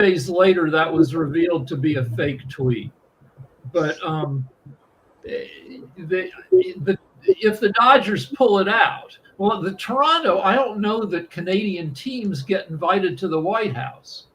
days later, that was revealed to be a fake tweet. But if the Dodgers pull it out, well, the Toronto, I don't know that Canadian teams get invited to the White House.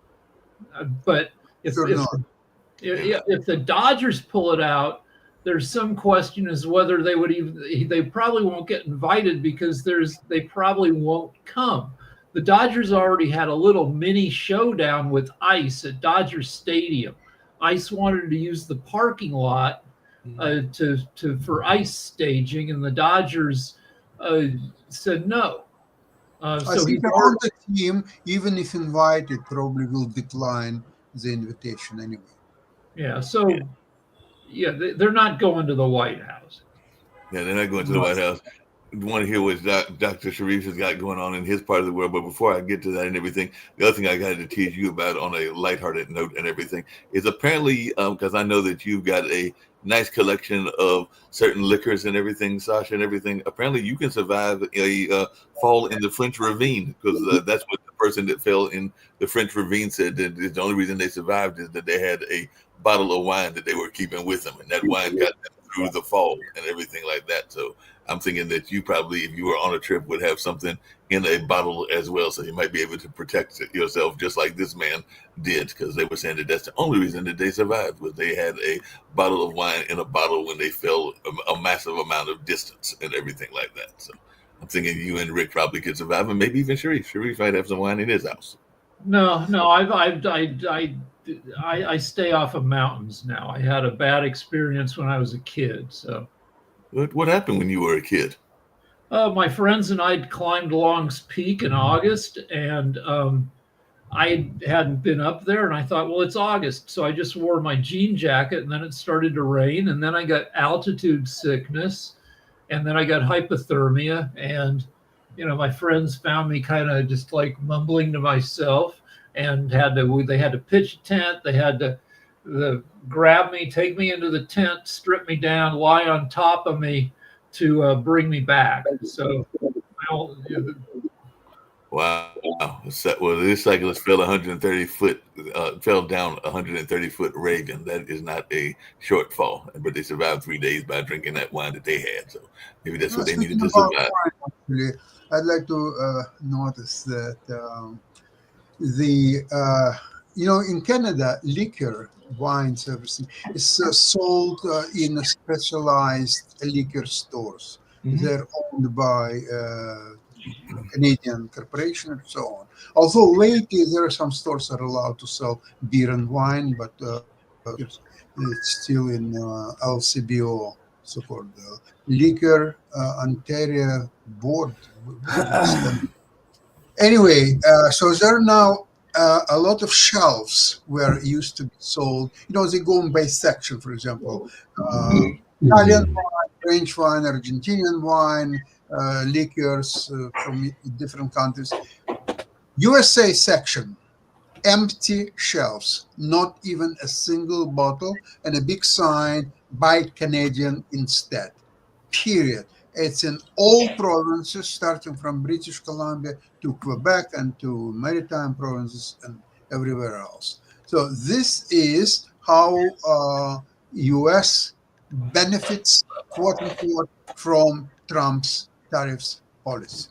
But if the Dodgers pull it out, there's some question as whether they would even. They probably won't get invited because they probably won't come. The Dodgers already had a little mini showdown with ICE at Dodger Stadium. ICE wanted to use the parking lot for ice staging, and the Dodgers said no. I think the team, even if invited, probably will decline the invitation anyway. Yeah, so they're not going to the White House. Yeah, they're not going to the White House. I want to hear what Dr. Sharif has got going on in his part of the world. But before I get to that and everything, the other thing I got to tease you about on a lighthearted note and everything is apparently, because I know that you've got a nice collection of certain liquors and everything, Sasha, and everything. Apparently you can survive a fall in the French Ravine, because that's what the person that fell in the French Ravine said, that the only reason they survived is that they had a bottle of wine that they were keeping with them, and that wine got them through the fall and everything like that. So I'm thinking that you probably, if you were on a trip, would have something in a bottle as well, so you might be able to protect yourself just like this man did, because they were saying that that's the only reason that they survived, was they had a bottle of wine in a bottle when they fell a massive amount of distance and everything like that. So I'm thinking you and Rick probably could survive, and maybe even Sharif. Sharif might have some wine in his house. No, I stay off of mountains now. I had a bad experience when I was a kid. So, what happened when you were a kid? My friends and I climbed Long's Peak in August, and I hadn't been up there, and I thought, well, it's August, so I just wore my jean jacket, and then it started to rain, and then I got altitude sickness, and then I got hypothermia, and my friends found me kind of just like mumbling to myself, and they had to pitch a tent. They had to grab me, take me into the tent, strip me down, lie on top of me to bring me back. So, wow. Well, this cyclist fell 130 foot, fell down 130 foot Reagan. That is not a short fall, but they survived 3 days by drinking that wine that they had. So maybe that's what they needed to survive. Wine, actually, I'd like to notice that in Canada, liquor, wines, everything is sold in specialized liquor stores. Mm-hmm. They're owned by Canadian corporation and so on. Although lately there are some stores that are allowed to sell beer and wine, but it's still in LCBO, so-called Liquor Ontario Board. Anyway, so there are now a lot of shelves where it used to be sold. They go by section, for example, Italian wine, French wine, Argentinian wine, liquors from different countries. USA section, empty shelves, not even a single bottle, and a big sign, buy Canadian instead, period. It's in all provinces, starting from British Columbia to Quebec and to maritime provinces and everywhere else. So this is how U.S. benefits, quote unquote, from Trump's tariffs policy.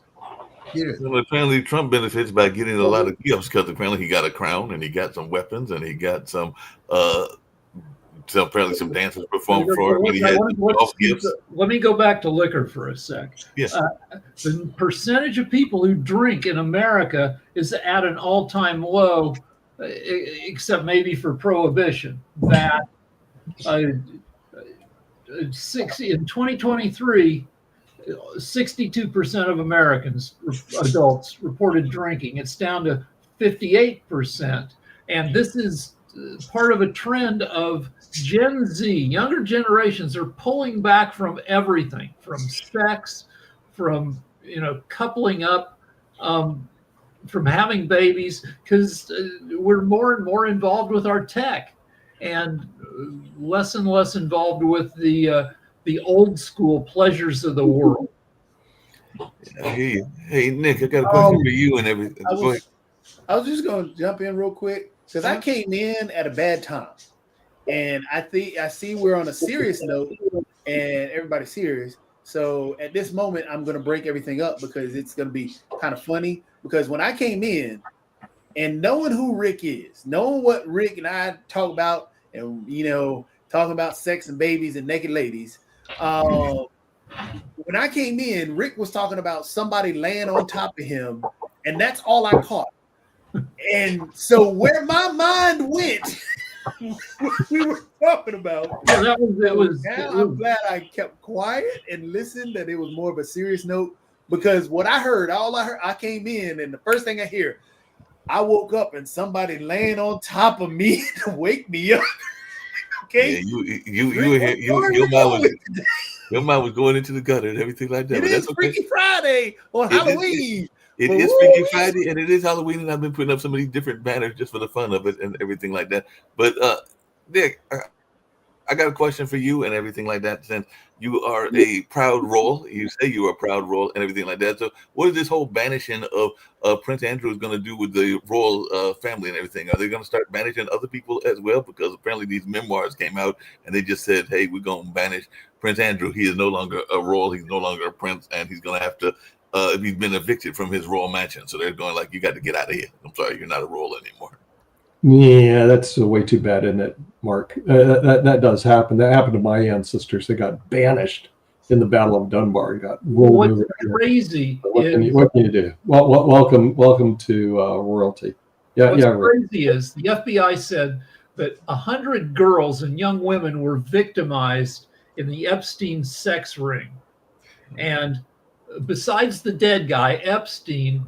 Period. Well, apparently Trump benefits by getting a lot of gifts, because apparently he got a crown and he got some weapons and he got some apparently some dancers performed for him. Let me go back to liquor for a sec. Yes. The percentage of people who drink in America is at an all-time low, except maybe for prohibition. That in 2023, 62% of Americans, adults, reported drinking. It's down to 58%. And this is part of a trend of Gen Z, younger generations are pulling back from everything, from sex, from coupling up, from having babies, because we're more and more involved with our tech, and less involved with the old school pleasures of the world. Hey, Nick, I got a question for you and everything. I was just going to jump in real quick. because I came in at a bad time, and I see we're on a serious note, and everybody's serious. So at this moment, I'm going to break everything up because it's going to be kind of funny. Because when I came in, and knowing who Rick is, knowing what Rick and I talk about, and talking about sex and babies and naked ladies. When I came in, Rick was talking about somebody laying on top of him, and that's all I caught. And so where my mind went, we were talking about. Yeah, I'm glad I kept quiet and listened, that it was more of a serious note, because what I heard, I came in, and the first thing I hear, I woke up and somebody laying on top of me to wake me up. Okay, yeah, your mind was going into the gutter and everything like that. It is Freaky Friday on Halloween. It is Freaky Friday, and it is Halloween, and I've been putting up some of these different banners just for the fun of it and everything like that. But Nick, I got a question for you and everything like that. Since you are a proud royal, you say you are a proud royal and everything like that. So, what is this whole banishing of Prince Andrew is going to do with the royal family and everything? Are they going to start banishing other people as well? Because apparently these memoirs came out and they just said, "Hey, we're going to banish Prince Andrew. He is no longer a royal. He's no longer a prince, and he's going to have to." He's been evicted from his royal mansion, so they're going like, "You got to get out of here. I'm sorry, you're not a royal anymore." Yeah, that's way too bad, isn't it, Mark? That does happen. That happened to my ancestors. They got banished in the Battle of Dunbar. Got rolled over. Crazy. What can you do? Well, welcome to royalty. What's crazy is the FBI said that 100 girls and young women were victimized in the Epstein sex ring, and besides the dead guy Epstein,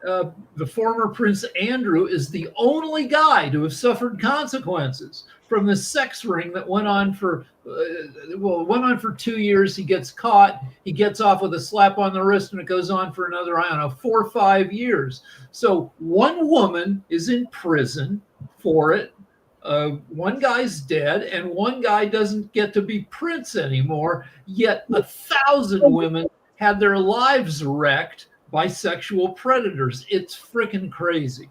the former Prince Andrew is the only guy to have suffered consequences from the sex ring that went on for 2 years. He gets caught, he gets off with a slap on the wrist, and it goes on for another, 4 or 5 years. So one woman is in prison for it. One guy's dead, and one guy doesn't get to be prince anymore. Yet 1,000 women had their lives wrecked by sexual predators. It's freaking crazy.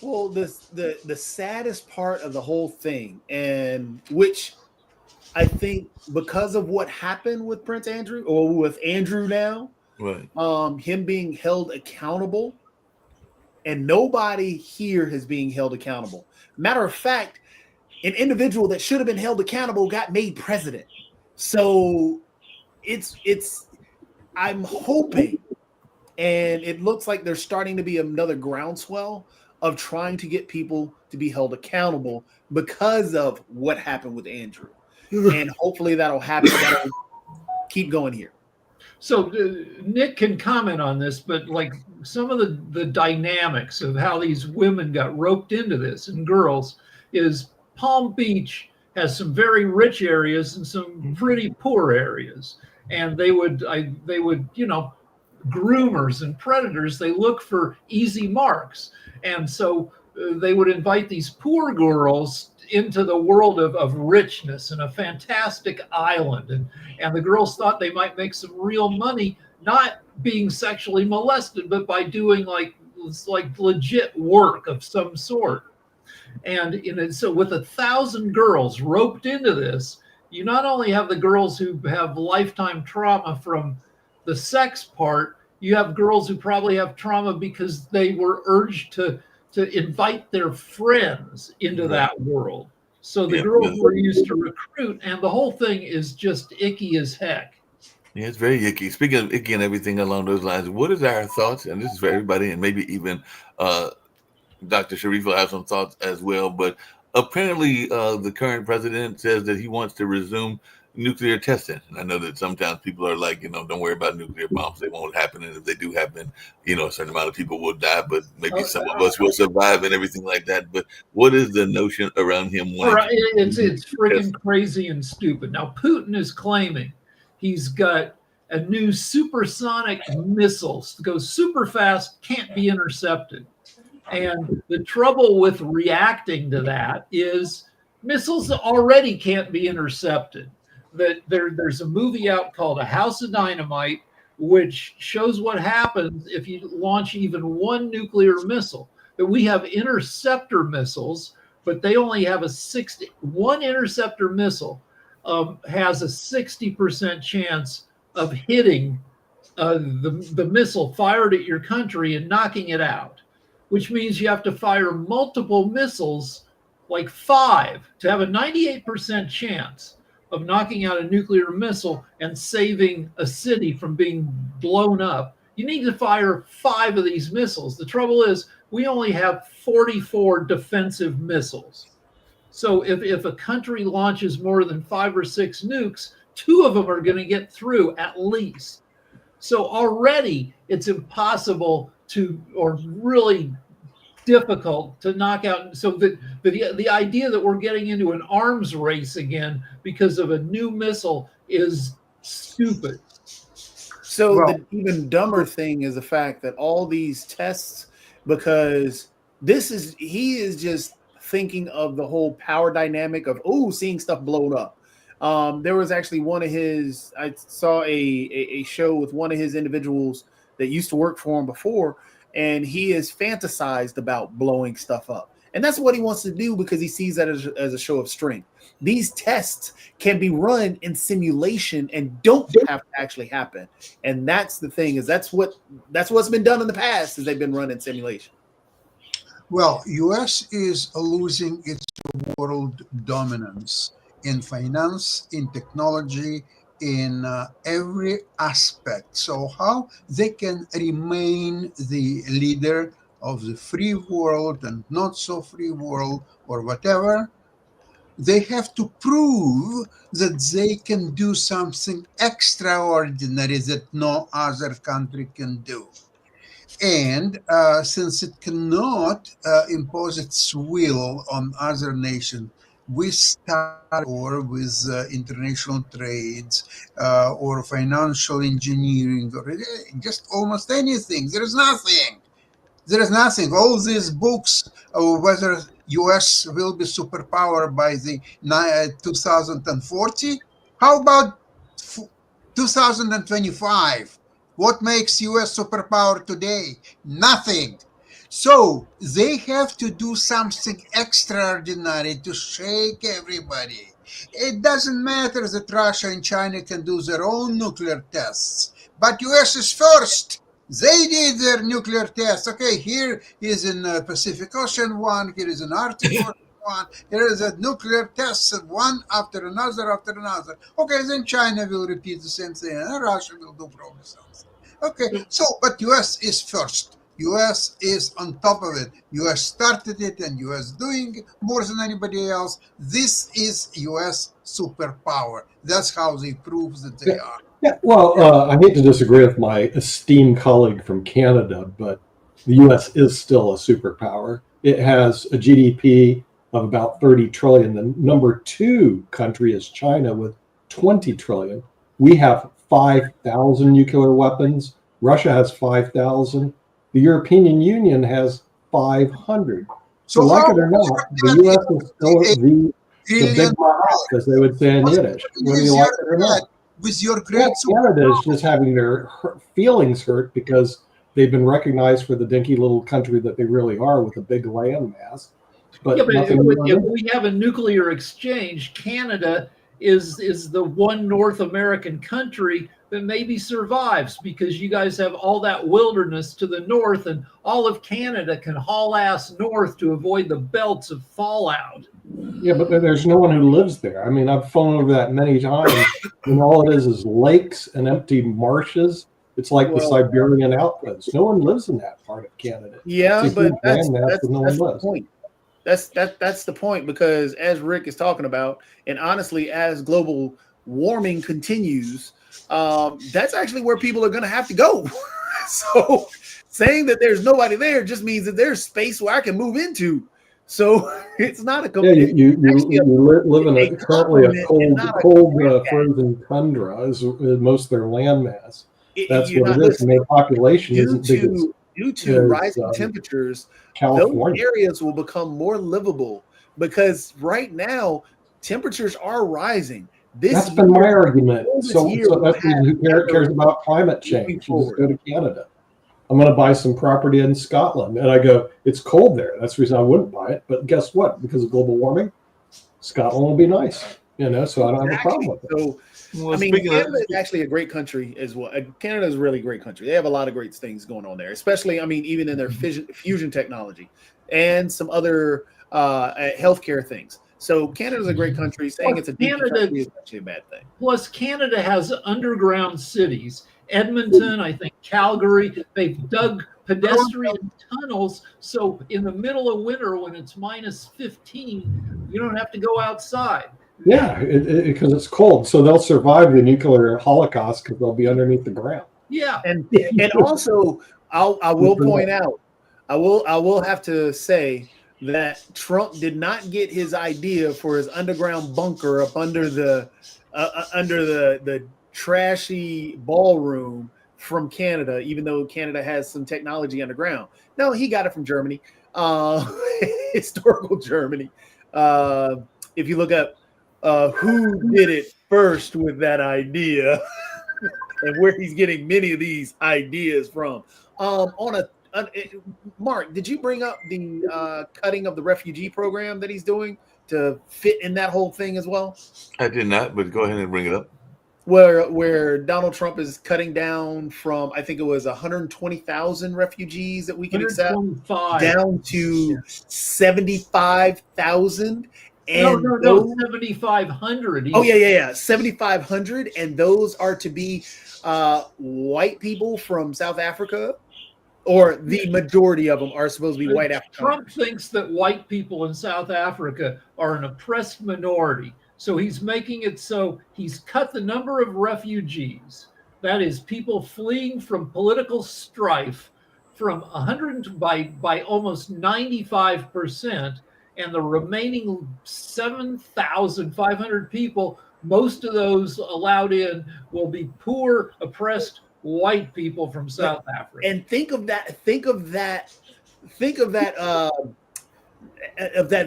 Well, the saddest part of the whole thing, and which I think because of what happened with Prince Andrew, or with Andrew now, right? Him being held accountable, and nobody here is being held accountable. Matter of fact, an individual that should have been held accountable got made president. So it's I'm hoping, and it looks like there's starting to be another groundswell of trying to get people to be held accountable because of what happened with Andrew. And hopefully that'll happen. That'll keep going here. So Nick can comment on this, but like some of the dynamics of how these women got roped into this, and girls, is Palm Beach has some very rich areas and some pretty poor areas. And they would, groomers and predators, they look for easy marks. And so they would invite these poor girls into the world of richness and a fantastic island. And the girls thought they might make some real money, not being sexually molested, but by doing like legit work of some sort. And so with 1,000 girls roped into this, you not only have the girls who have lifetime trauma from the sex part, you have girls who probably have trauma because they were urged to invite their friends into that world. So the girls were used to recruit, and the whole thing is just icky as heck. Yeah, it's very icky. Speaking of icky and everything along those lines, what is our thoughts? And this is for everybody, and maybe even Dr. Sharif will have some thoughts as well. But apparently, the current president says that he wants to resume nuclear testing. And I know that sometimes people are like, don't worry about nuclear bombs. They won't happen. And if they do happen, a certain amount of people will die, but maybe some of us will survive and everything like that. But what is the notion around him? It's freaking crazy and stupid. Now, Putin is claiming he's got a new supersonic missiles that go super fast, can't be intercepted. And the trouble with reacting to that is missiles already can't be intercepted. That there's a movie out called A House of Dynamite, which shows what happens if you launch even one nuclear missile. we have interceptor missiles, but they only have one interceptor missile has a 60% chance of hitting the missile fired at your country and knocking it out, which means you have to fire multiple missiles, like 5, to have a 98% chance of knocking out a nuclear missile and saving a city from being blown up. You need to fire 5 of these missiles. The trouble is, we only have 44 defensive missiles. So if a country launches more than 5 or 6 nukes, 2 of them are going to get through at least. So already it's impossible or really difficult to knock out. So the idea that we're getting into an arms race again because of a new missile is stupid. So the even dumber thing is the fact that all these tests, because he is just thinking of the whole power dynamic of seeing stuff blown up. There was actually I saw a show with one of his individuals that used to work for him before, and he is fantasized about blowing stuff up. And that's what he wants to do because he sees that as a show of strength. These tests can be run in simulation and don't have to actually happen. And that's the thing, is that's what's been done in the past, is they've been run in simulation. Well, U.S. is losing its world dominance in finance, in technology, in every aspect. So how they can remain the leader of the free world and not so free world or whatever, they have to prove that they can do something extraordinary that no other country can do. And since it cannot impose its will on other nations with Star or with international trades or financial engineering or just almost anything, there is nothing. There is nothing. All these books of whether U.S. will be superpower by the 2040. How about 2025? What makes U.S. superpower today? Nothing. So they have to do something extraordinary to shake everybody. It doesn't matter that Russia and China can do their own nuclear tests, but U.S. is first. They did their nuclear tests. Okay, here is in Pacific Ocean one, here is in Arctic Ocean one, here is a nuclear test, one after another after another. Okay, then China will repeat the same thing, and Russia will do probably something. Okay, so, but U.S. is first. U.S. is on top of it. U.S. started it, and U.S. doing more than anybody else. This is U.S. superpower. That's how they prove that they are. Yeah, well, I hate to disagree with my esteemed colleague from Canada, but the U.S. is still a superpower. It has a GDP of about 30 trillion. The number 2 country is China with 20 trillion. We have 5,000 nuclear weapons. Russia has 5,000. The European Union has 500. So like it or not, the U.S. is still the big mouth, as they would say in Yiddish, whether you like it or not. With your great Canada is just having their feelings hurt because they've been recognized for the dinky little country that they really are with a big landmass. But if we have a nuclear exchange, Canada is the one North American country that maybe survives because you guys have all that wilderness to the north, and all of Canada can haul ass north to avoid the belts of fallout. Yeah, but there's no one who lives there. I mean, I've flown over that many times, and all it is lakes and empty marshes. It's like the Siberian outpost. No one lives in that part of Canada. Yeah, but that's the point. That's the point, because as Rick is talking about, and honestly, as global warming continues, that's actually where people are going to have to go. So saying that there's nobody there just means that there's space where I can move into. So it's not a you live in currently a cold frozen tundra is most of their landmass. That's what it is. And their population isn't big. Due to rising temperatures, California, those areas will become more livable because right now temperatures are rising. That's been my argument. So that's who cares about climate change. Just go to Canada. I'm going to buy some property in Scotland. And I go, it's cold there. That's the reason I wouldn't buy it. But guess what? Because of global warming, Scotland will be nice, so I don't have a problem with it. So, Well, I mean, speaking Canada of, is actually a great country as well. Canada is a really great country. They have a lot of great things going on there, especially, I mean, even in their fusion technology and some other healthcare things. So Canada's a great country. Saying it's a decent country is actually a bad thing. Plus, Canada has underground cities. Edmonton, I think Calgary, they've dug pedestrian tunnels. So in the middle of winter, when it's minus 15, you don't have to go outside. Yeah, because it's cold. So they'll survive the nuclear holocaust because they'll be underneath the ground. Yeah. And also, I will point out, I will have to say that Trump did not get his idea for his underground bunker up under the trashy ballroom from Canada, even though Canada has some technology underground. No, he got it from Germany, historical Germany. If you look up who did it first with that idea and where he's getting many of these ideas from. Mark, did you bring up the cutting of the refugee program that he's doing to fit in that whole thing as well? I did not, but go ahead and bring it up. Where Donald Trump is cutting down from, I think it was 120,000 refugees that we can accept down to 75,000. And no, 7,500. Oh, yeah. 7,500. And those are to be white people from South Africa, or the majority of them are supposed to be white Africans. Trump thinks that white people in South Africa are an oppressed minority. So he's making it so he's cut the number of refugees, that is people fleeing from political strife, from 100 by almost 95%, and the remaining 7,500 people, most of those allowed in will be poor, oppressed white people from South Africa. And think of that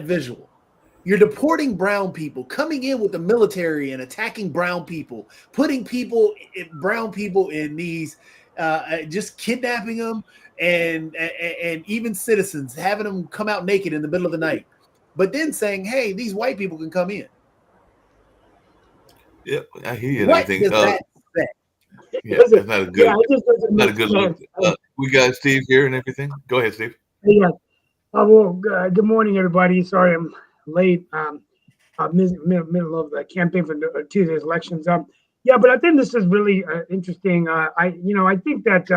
visual. You're deporting brown people, coming in with the military and attacking brown people, putting brown people in these, just kidnapping them, and even citizens, having them come out naked in the middle of the night, but then saying, "Hey, these white people can come in." Yeah, I hear you. What does that say? Yeah, that's not a good. Not a good look. We got Steve here and everything. Go ahead, Steve. Yeah. Good morning, everybody. Sorry, I'm late. Middle of the campaign for Tuesday's elections. But I think this is really interesting. I think that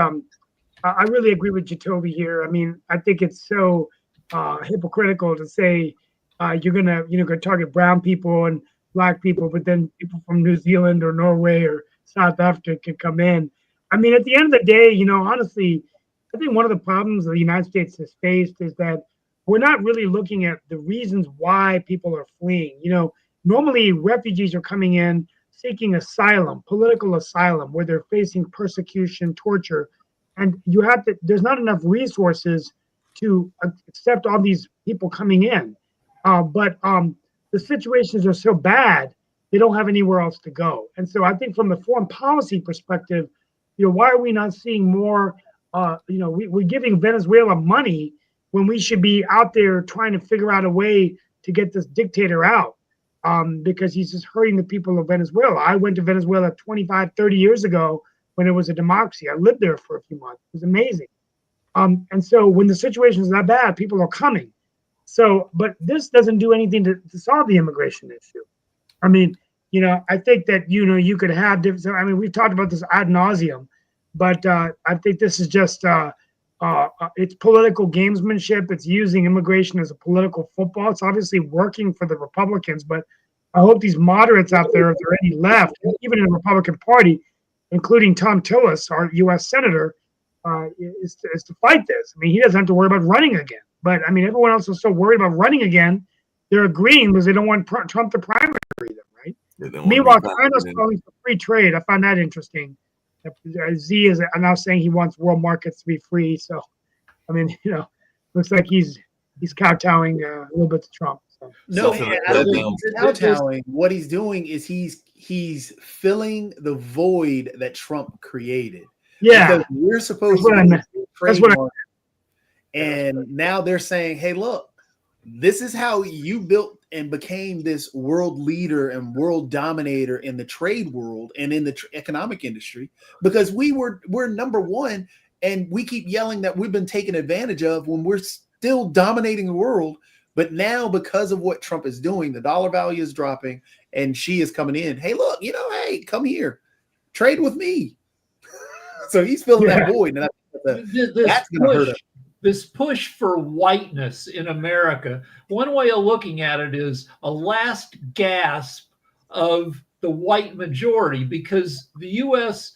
I really agree with Jacoby here. I mean, I think it's so hypocritical to say you're gonna target brown people and black people, but then people from New Zealand or Norway or South Africa can come in. I mean, at the end of the day, honestly, I think one of the problems the United States has faced is that we're not really looking at the reasons why people are fleeing. Normally refugees are coming in seeking asylum, political asylum, where they're facing persecution, torture, and there's not enough resources to accept all these people coming in. But the situations are so bad, they don't have anywhere else to go. And so I think from the foreign policy perspective, why are we not seeing more? We're giving Venezuela money when we should be out there trying to figure out a way to get this dictator out, because he's just hurting the people of Venezuela. I went to Venezuela 25, 30 years ago when it was a democracy. I lived there for a few months. It was amazing. And so when the situation is that bad, people are coming. So, but this doesn't do anything to solve the immigration issue. I mean, I think that, you could have different, I mean, we've talked about this ad nauseum, but I think this is just, it's political gamesmanship. It's using immigration as a political football. It's obviously working for the Republicans, but I hope these moderates out there, if there are any left, even in the Republican Party, including Tom Tillis, our U.S. Senator, is to fight this. I mean, he doesn't have to worry about running again. But, I mean, everyone else is so worried about running again. They're agreeing because they don't want Trump to primary them, right? Meanwhile, China's calling for free trade. I find that interesting. Z is now saying he wants world markets to be free. So, I mean, looks like he's kowtowing a little bit to Trump. So. No, kowtowing. What he's doing is he's filling the void that Trump created. Yeah, because we're supposed to be That's what trademark. And now they're saying, hey, look, this is how you built and became this world leader and world dominator in the trade world and in the economic industry, because we're number one, and we keep yelling that we've been taken advantage of when we're still dominating the world. But now, because of what Trump is doing, the dollar value is dropping, and she is coming in. Hey, look, hey, come here, trade with me. So he's filling that void, and that's going to hurt him. This push for whiteness in America, one way of looking at it is a last gasp of the white majority, because the U.S.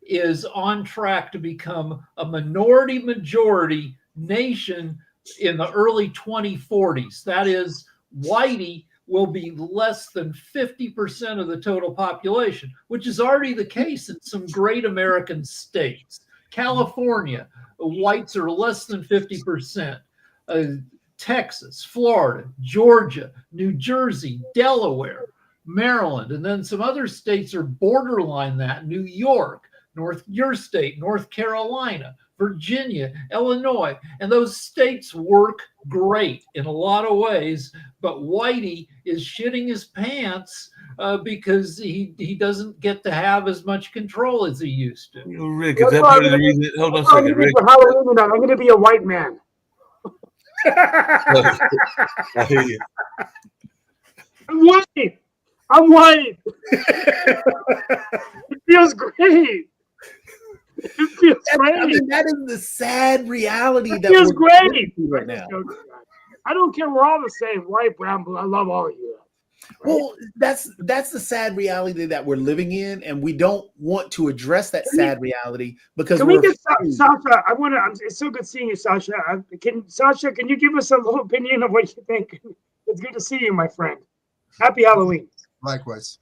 is on track to become a minority majority nation in the early 2040s. That is, whitey will be less than 50% of the total population, which is already the case in some great American states. California, whites are less than 50%. Texas, Florida, Georgia, New Jersey, Delaware, Maryland, and then some other states are borderline that. New York, your state, North Carolina, Virginia, Illinois, and those states work great in a lot of ways, but whitey is shitting his pants because he doesn't get to have as much control as he used to. Rick, is that part of the reason? Hold on a second, Rick. I'm going to be a white man. I hear you. I'm white. It feels great. It feels great. I mean, that is the sad reality that feels great right now. I don't care. We're all the same, white, brown, blue. I love all of you. Right? Well, that's the sad reality that we're living in, and we don't want to address that sad reality because can we get Sasha? It's so good seeing you, Sasha. Sasha, can you give us a little opinion of what you think? It's good to see you, my friend. Happy Halloween. Likewise.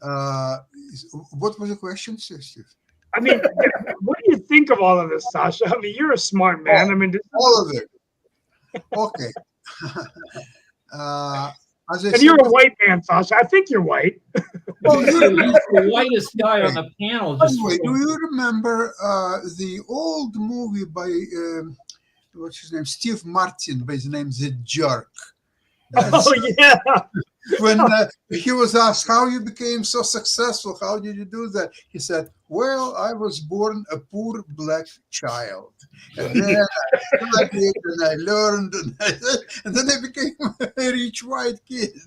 What was the question, Steve? I mean, what do you think of all of this, Sasha? I mean, you're a smart man. I mean, all of it. Okay. And you're a white man, Sasha. I think you're white. Well, he's the whitest guy on the panel. By the way, do you remember the old movie by what's his name? Steve Martin, by his name The Jerk. Oh yeah. When he was asked how you became so successful, how did you do that? He said, "Well, I was born a poor black child, and then I studied and I learned, and then I became a rich white kid."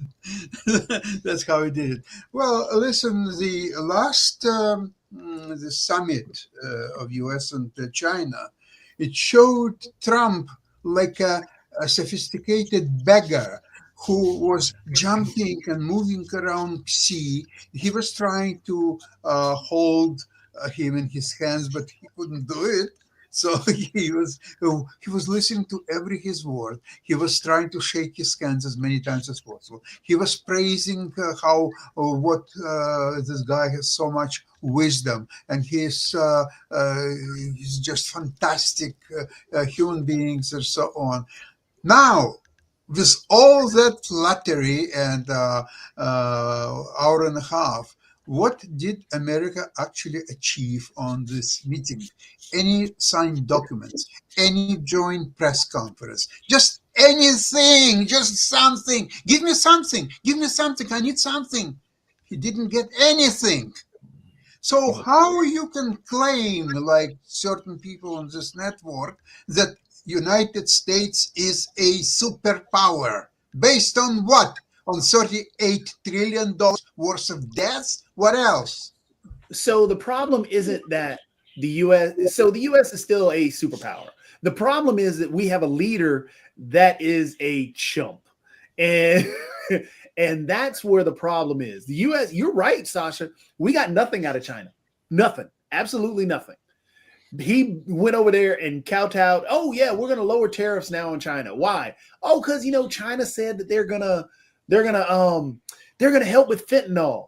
That's how he did it. Well, listen, the last the summit of U.S. and China, it showed Trump like a sophisticated beggar who was jumping and moving around Xi. He was trying to hold him in his hands, but he couldn't do it. So he was listening to every his word. He was trying to shake his hands as many times as possible. He was praising what this guy has so much wisdom, and he's just fantastic human beings and so on. Now, with all that flattery and hour and a half, what did America actually achieve on this meeting? Any signed documents, any joint press conference, just anything, just something. Give me something. Give me something. I need something. He didn't get anything. So how you can claim, like certain people on this network, that United States is a superpower based on what? On $38 trillion worth of debts? What else? So the problem isn't that the U.S. So the U.S. is still a superpower. The problem is that we have a leader that is a chump, and that's where the problem is. The U.S. You're right, Sasha. We got nothing out of China. Nothing. Absolutely nothing. He went over there and kowtowed. Oh yeah, we're gonna lower tariffs now on China. Why? Oh, because China said that they're gonna help with fentanyl.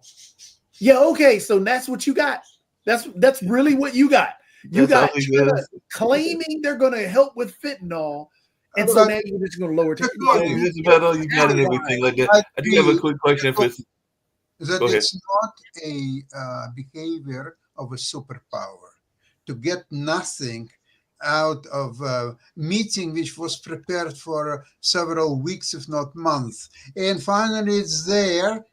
Yeah, okay, so that's what you got. That's really what you got. You got China claiming they're gonna help with fentanyl, and so now you're just gonna lower tariffs. That's about all you got and everything like that. I do have a quick question for that it's not a behavior of a superpower. to get nothing out of a meeting which was prepared for several weeks, if not months. And finally it's there,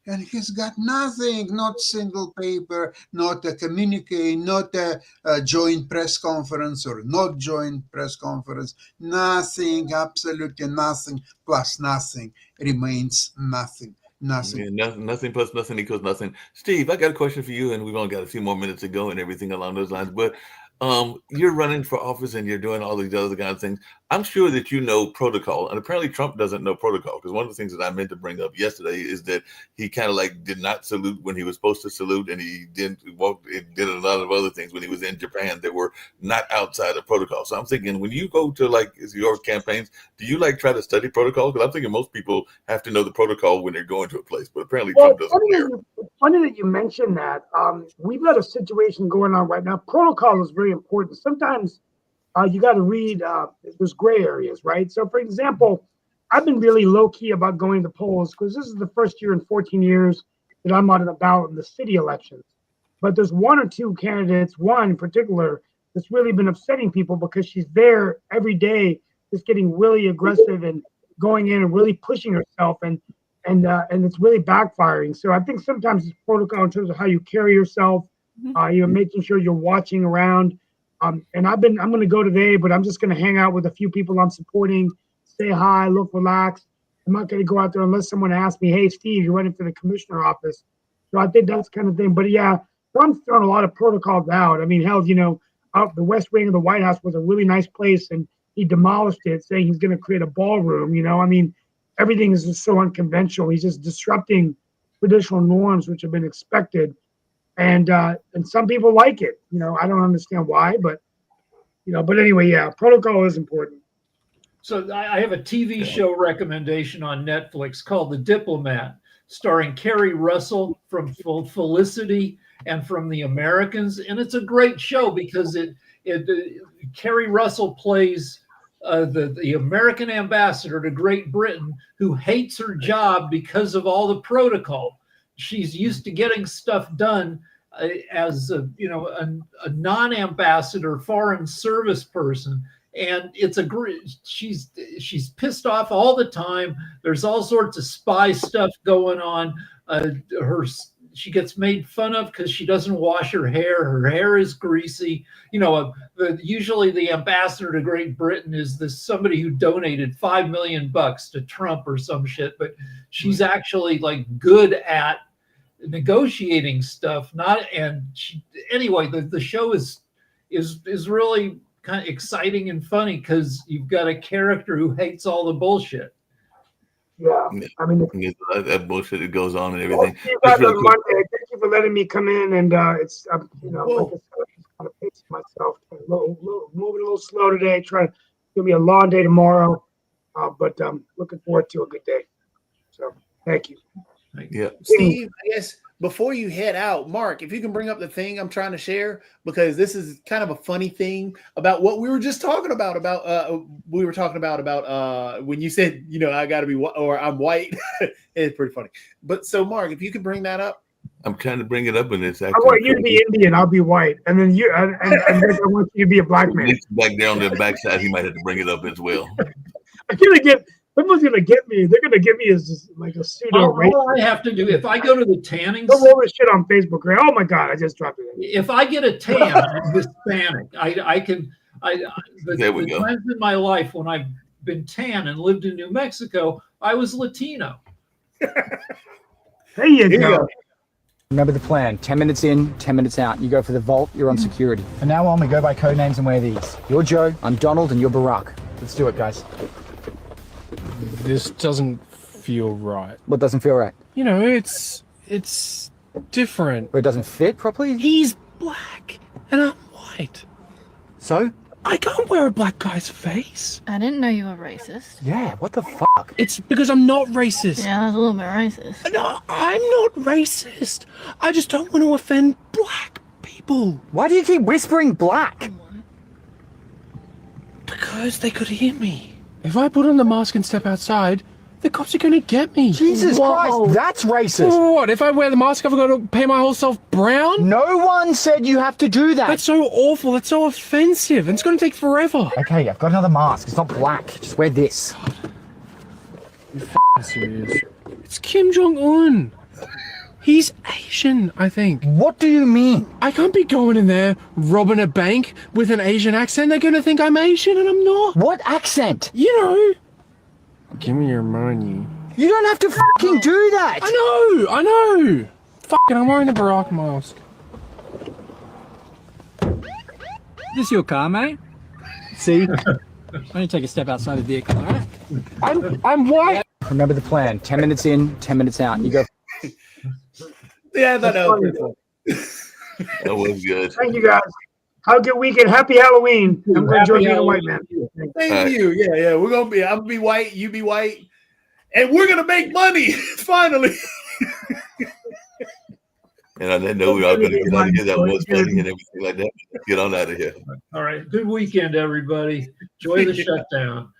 and he's got nothing, not single paper, not a communique, not a joint press conference or not joint press conference, nothing, absolutely nothing, plus nothing remains nothing. Nothing. Yeah, nothing plus nothing equals nothing. Steve, I got a question for you, and we've only got a few more minutes to go and everything along those lines. But you're running for office and you're doing all these other kind of things. I'm sure that you know protocol, and apparently Trump doesn't know protocol, because one of the things that I meant to bring up yesterday is that he kind of like did not salute when he was supposed to salute, and he did a lot of other things when he was in Japan that were not outside of protocol. So I'm thinking, when you go to like your campaigns, do you like try to study protocol? Because I'm thinking most people have to know the protocol when they're going to a place, but apparently Trump doesn't care. It's funny that you mentioned that. We've got a situation going on right now. Protocol is very important. Sometimes you got to read, there's gray areas, right? So, for example, I've been really low-key about going to polls because this is the first year in 14 years that I'm out and about in the city elections. But there's one or two candidates, one in particular, that's really been upsetting people because she's there every day, just getting really aggressive and going in and really pushing herself, and it's really backfiring. So I think sometimes it's protocol in terms of how you carry yourself, making sure you're watching around. And I'm going to go today, but I'm just going to hang out with a few people I'm supporting, say hi, look relaxed. I'm not going to go out there unless someone asks me, hey, Steve, you're running for the commissioner office. So I think that's kind of thing. But yeah, Trump's thrown a lot of protocols out. I mean, hell, the West Wing of the White House was a really nice place, and he demolished it, saying he's going to create a ballroom. I mean, everything is just so unconventional. He's just disrupting traditional norms, which have been expected. And some people like it. I don't understand why, but anyway, yeah, protocol is important. So I have a TV show recommendation on Netflix called The Diplomat, starring Kerry Russell from Felicity and from The Americans, and it's a great show because Kerry Russell plays the American ambassador to Great Britain who hates her job because of all the protocol. She's used to getting stuff done as a non-ambassador foreign service person, and she's pissed off all the time. There's all sorts of spy stuff going on. She gets made fun of because she doesn't wash her hair. Her hair is greasy. Usually the ambassador to Great Britain is somebody who donated $5 million to Trump or some shit, but she's actually like good at negotiating stuff. Anyway, the show is really kind of exciting and funny because you've got a character who hates all the bullshit. Yeah, I mean, that bullshit that goes on and everything. Thank you for letting me come in, and it's like I said, I'm kind of pacing myself, moving a little slow today. Trying to give me a long day tomorrow, but looking forward to a good day. So, thank you. Yeah, Steve, I guess before you head out, Mark, if you can bring up the thing I'm trying to share, because this is kind of a funny thing about what we were just talking about. We were talking about when you said, I got to be or I'm white. It's pretty funny. But so, Mark, if you could bring that up. I'm trying to bring it up, and it's actually. I want you to be Indian. I'll be white, and then I want you to be a black man. Back there on the backside, he might have to bring it up as well. Someone's gonna get me. They're gonna get me as like a pseudo. All I have to do if I go to the tanning. Don't roll this shit on Facebook, right? Oh my God, I just dropped it. If I get a tan, I'm Hispanic. I can. There we go. Times in my life when I've been tan and lived in New Mexico, I was Latino. There you go. Remember the plan. 10 minutes in, 10 minutes out. You go for the vault, you're on security. From now on, we go by code names and wear these. You're Joe, I'm Donald, and you're Barack. Let's do it, guys. This doesn't feel right. What doesn't feel right? It's different. Or it doesn't fit properly? He's black, and I'm white. So? I can't wear a black guy's face. I didn't know you were racist. Yeah, what the fuck? It's because I'm not racist. Yeah, that's a little bit racist. No, I'm not racist. I just don't want to offend black people. Why do you keep whispering black? Because they could hear me. If I put on the mask and step outside, The cops are gonna get me. Jesus Whoa. Christ, that's racist. What? If I wear the mask, I've got to paint my whole self brown? No one said you have to do that. That's so awful. That's so offensive. And it's going to take forever. Okay, I've got another mask. It's not black. Just wear this. Serious. It's Kim Jong-un. He's Asian, I think. What do you mean? I can't be going in there robbing a bank with an Asian accent. They're going to think I'm Asian and I'm not. What accent? You know. Give me your money. You don't have to fucking do that. I know. Fucking, I'm wearing the Barack mask. This your car, mate? See? Only take a step outside the vehicle, all right? I'm white. Remember the plan. 10 minutes in, 10 minutes out. You go. Yeah, I thought that was cool. That was good. Thank you guys. Have a good weekend. Happy Halloween. I'm going to enjoy being a white man. Thank you. Yeah. I'm gonna be white, you be white, and we're gonna make money finally. And on that note, we're all going to get out of here. That was funny and everything like that. Get on out of here. All right. Good weekend, everybody. Enjoy the shutdown.